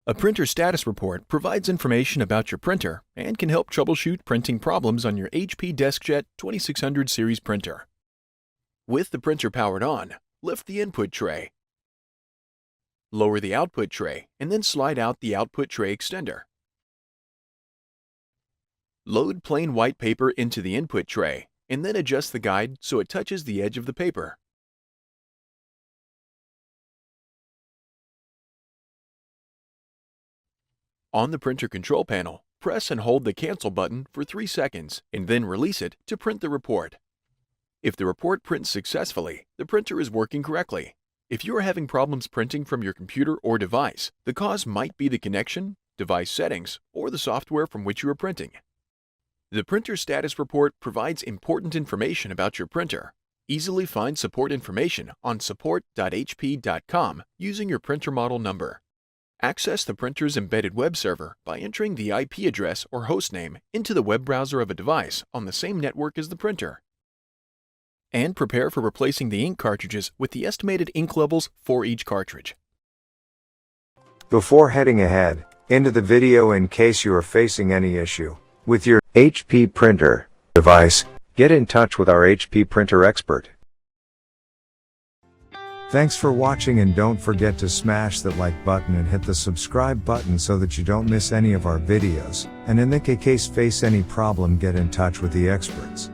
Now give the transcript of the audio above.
A printer status report provides information about your printer and can help troubleshoot printing problems on your HP DeskJet 2600 series printer. With the printer powered on, lift the input tray. Lower the output tray and then slide out the output tray extender. Load plain white paper into the input tray and then adjust the guide so it touches the edge of the paper. On the printer control panel, press and hold the Cancel button for 3 seconds and then release it to print the report. If the report prints successfully, the printer is working correctly. If you are having problems printing from your computer or device, the cause might be the connection, device settings, or the software from which you are printing. The printer status report provides important information about your printer. Easily find support information on support.hp.com using your printer model number. Access the printer's embedded web server by entering the IP address or hostname into the web browser of a device on the same network as the printer. And prepare for replacing the ink cartridges with the estimated ink levels for each cartridge. Before heading ahead into the video, in case you are facing any issue with your HP printer device, get in touch with our HP printer expert. Thanks for watching, and don't forget to smash that like button and hit the subscribe button so that you don't miss any of our videos. And in the case face any problem, get in touch with the experts.